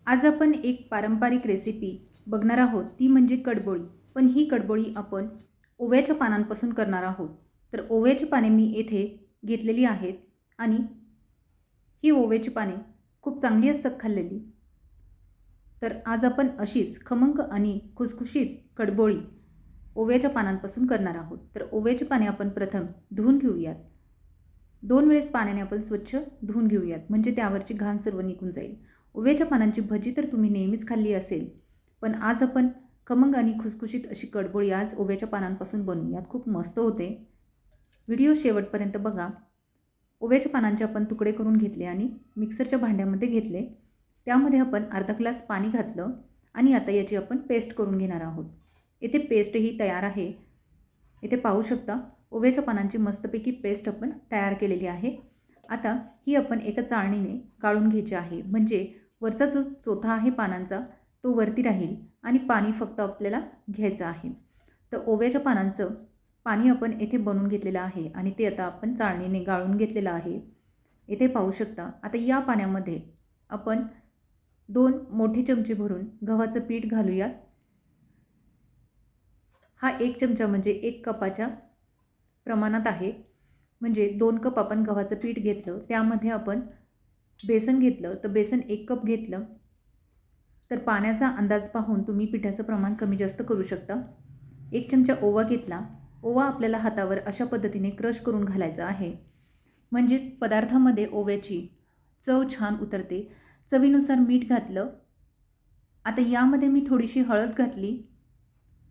आज आपण एक पारंपरिक रेसिपी बघणार आहोत, ती म्हणजे कडबोळी. पण ही कडबोळी आपण ओव्याच्या पानांपासून करणार आहोत. तर ओव्याची पाने मी येथे घेतलेली आहेत आणि ही ओव्याची पाने खूप चांगली असतात खाल्लेली. तर आज आपण अशीच खमंग आणि खुसखुशीत कडबोळी ओव्याच्या पानांपासून करणार आहोत. तर ओव्याची पाने आपण प्रथम धुवून घेऊयात. 2 वेळेस पाण्याने आपण स्वच्छ धुवून घेऊयात, म्हणजे त्यावरची घाण सर्व निघून जाईल. ओव्याच्या पानांची भजी तर तुम्ही नेहमीच खाल्ली असेल, पण आज आपण खमंग आणि खुसखुशीत अशी कडबोळी आज ओव्याच्या पानांपासून बनवूयात. खूप मस्त होते. व्हिडिओ शेवटपर्यंत बघा. ओव्याच्या पानांचे आपण तुकडे करून घेतले आणि मिक्सरच्या भांड्यामध्ये घेतले. त्यामध्ये आपण अर्धा ग्लास पाणी घातलं आणि आता याची आपण पेस्ट करून घेणार आहोत. येथे पेस्टही तयार आहे. इथे पाहू शकता ओव्याच्या पानांची मस्तपैकी पेस्ट आपण तयार केलेली आहे. आता ही आपण एका चाळणीने गाळून घ्यायची आहे, म्हणजे वरचा जो चोथा आहे पानांचा तो वरती राहील आणि पाणी फक्त आपल्याला घ्यायचं आहे. तर ओव्याच्या पानांचं पाणी आपण येथे बनवून घेतलेलं आहे आणि ते आता आपण चाळणीने गाळून घेतलेलं आहे. येथे पाहू शकता. आता या पाण्यामध्ये आपण 2 मोठे चमचे भरून गव्हाचं पीठ घालूयात. हा 1 चमचा म्हणजे 1 कपाच्या प्रमाणात आहे. म्हणजे 2 कप आपण गव्हाचं पीठ घेतलं, त्यामध्ये आपण बेसन घेतलं, तर बेसन 1 कप घेतलं. तर पाण्याचा अंदाज पाहून तुम्ही पिठाचं प्रमाण कमी जास्त करू शकता. 1 चमचा ओवा घेतला. ओवा आपल्याला हातावर अशा पद्धतीने क्रश करून घालायचा आहे, म्हणजे पदार्थामध्ये ओव्याची चव छान उतरते. चवीनुसार मीठ घातलं. आता यामध्ये मी थोडीशी हळद घातली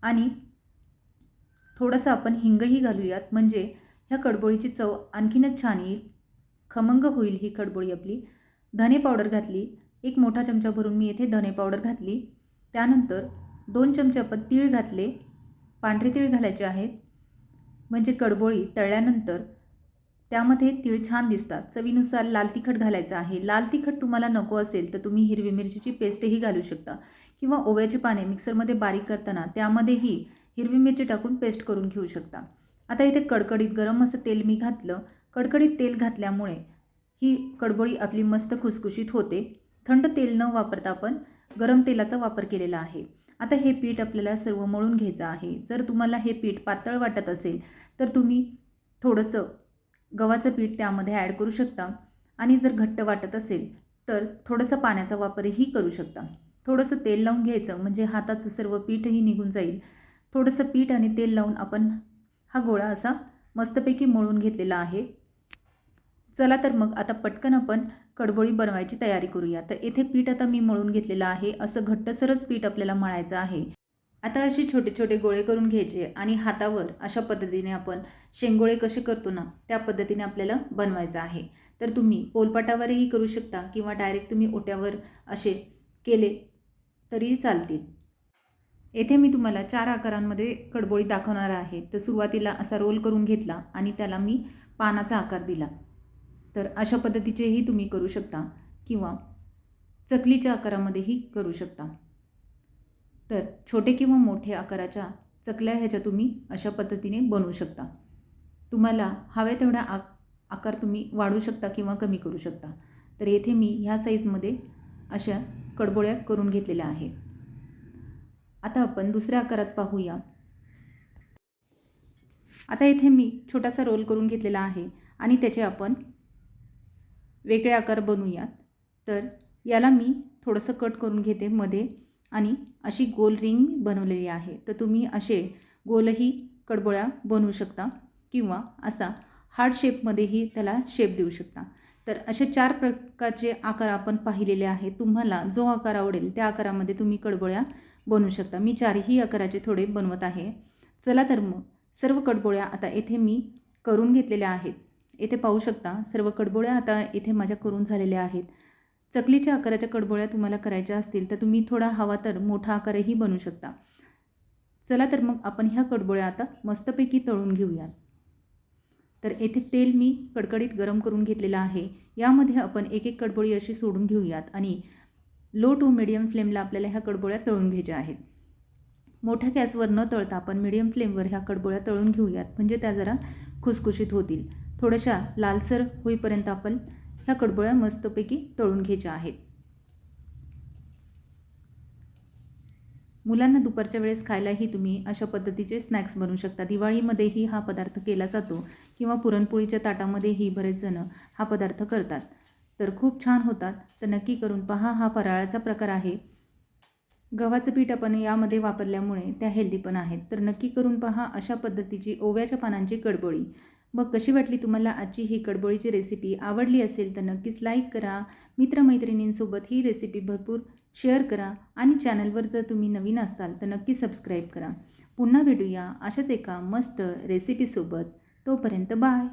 आणि थोडंसं आपण हिंगही घालूयात, म्हणजे ह्या कडबोळीची चव आणखीनच छान येईल. खमंग होईल ही कडबोळी आपली. धने पावडर घातली. 1 मोठा चमचा भरून मी येथे धने पावडर घातली. त्यानंतर 2 चमचे आपण तीळ घातले. पांढरे तीळ घालायचे आहेत, म्हणजे कडबोळी तळल्यानंतर त्यामध्ये तीळ छान दिसतात. चवीनुसार लाल तिखट घालायचं आहे. लाल तिखट तुम्हाला नको असेल तर तुम्ही हिरवी मिरचीची पेस्टही घालू शकता, किंवा ओव्याची पाने मिक्सरमध्ये बारीक करताना त्यामध्येही हिरवी मिरची टाकून पेस्ट करून घेऊ शकता. आता इथे कडकडीत गरम असं तेल मी घातलं. कडकडीत तेल घातल्यामुळे ही कडबोळी आपली मस्त खुसखुशीत होते. थंड तेल न वापरता आपण गरम तेलाचा वापर केलेला आहे. आता हे पीठ आपल्याला सर्व मळून घ्यायचं आहे. जर तुम्हाला हे पीठ पातळ वाटत असेल तर तुम्ही थोडंसं गव्हाचं पीठ त्यामध्ये ॲड करू शकता, आणि जर घट्ट वाटत असेल तर थोडंसं पाण्याचा वापरही करू शकता. थोडंसं तेल लावून घ्यायचं, म्हणजे हाताचं सर्व पीठही निघून जाईल. थोडंसं पीठ आणि तेल लावून आपण हा गोळा असा मस्तपैकी मळून घेतलेला आहे. चला तर मग आता पटकन आपण कडबोळी बनवायची तयारी करूया. तर येथे पीठ आता मी मळून घेतलेलं आहे. असं घट्टसरच पीठ आपल्याला मळायचं आहे. आता असे छोटे छोटे गोळे करून घ्यायचे आणि हातावर अशा पद्धतीने आपण शेंगोळे कसे करतो ना, त्या पद्धतीने आपल्याला बनवायचं आहे. तर तुम्ही पोलपाटावरही करू शकता, किंवा डायरेक्ट तुम्ही ओट्यावर असे केले तरीही चालतील. येथे मी तुम्हाला 4 आकारांमध्ये कडबोळी दाखवणार आहे. तर सुरुवातीला असा रोल करून घेतला आणि त्याला मी पानाचा आकार दिला. तर अशा पद्धतीचेही तुम्ही करू शकता, किंवा चकलीच्या आकारामध्येही करू शकता. तर छोटे किंवा मोठे आकाराच्या चकल्या ह्याच्या तुम्ही अशा पद्धतीने बनवू शकता. तुम्हाला हव्या तेवढा आकार तुम्ही वाढवू शकता किंवा कमी करू शकता. तर येथे मी ह्या साईजमध्ये अशा कडबोळ्या करून घेतलेल्या आहे. आता आपण दुसऱ्या आकारात पाहूया. आता इथे मी छोटासा रोल करून घेतलेला आहे आणि त्याचे आपण वेगळे आकार बनवूयात. तर याला मी थोडंसं कट करून घेते मध्ये, आणि अशी गोल रिंग बनवलेली आहे. तर तुम्ही असे गोलही कडबोळ्या बनवू शकता, किंवा असा हार्ट शेपमध्येही त्याला शेप देऊ शकता. तर असे 4 प्रकारचे आकार आपण पाहिलेले आहेत. तुम्हाला जो आकार आवडेल त्या आकारामध्ये तुम्ही कडबोळ्या बनवू शकता. मी 4ही आकाराचे थोडे बनवत आहे. चला तर मग सर्व कडबोळ्या आता येथे मी करून घेतलेल्या आहेत. येथे पाहू शकता सर्व कडबोळ्या आता इथे माझ्या करून झालेल्या आहेत. चकलीच्या आकाराच्या कडबोळ्या तुम्हाला करायच्या असतील तर तुम्ही थोडा हवा तर मोठा आकारही बनवू शकता. चला तर मग आपण ह्या कडबोळ्या आता मस्तपैकी तळून घेऊयात. तर येथे तेल मी कडकडीत गरम करून घेतलेलं आहे. यामध्ये आपण एक एक कडबोळी अशी सोडून घेऊयात, आणि लो टू मिडियम फ्लेमला आपल्याला ह्या कडबोळ्या तळून घ्यायच्या आहेत. मोठ्या गॅसवर न तळता आपण मिडियम फ्लेमवर ह्या कडबोळ्या तळून घेऊयात, म्हणजे त्या जरा खुसखुशीत होतील. थोड्याशा लालसर होईपर्यंत आपण ह्या कडबोळ्या मस्तपैकी तळून घ्यायच्या आहेत. मुलांना दुपारच्या वेळेस खायलाही तुम्ही अशा पद्धतीचे स्नॅक्स बनवू शकता. दिवाळीमध्येही हा पदार्थ केला जातो किंवा पुरणपोळीच्या ताटामध्येही बरेच जण हा पदार्थ करतात. तर खूप छान होतात. तर नक्की करून पहा. हा फराळाचा प्रकार आहे. गव्हाचं पीठ आपण यामध्ये वापरल्यामुळे त्या हेल्दी पण आहेत. तर नक्की करून पहा अशा पद्धतीची ओव्याच्या पानांची कडबोळी. मग कशी वाटली तुम्हाला आजची ही कडबोळीची रेसिपी? आवडली असेल तर नक्कीच लाईक करा. मित्रमैत्रिणींसोबत ही रेसिपी भरपूर शेअर करा आणि चॅनलवर जर तुम्ही नवीन असाल तर नक्की सबस्क्राईब करा. पुन्हा भेटूया अशाच एका मस्त रेसिपीसोबत. तोपर्यंत बाय.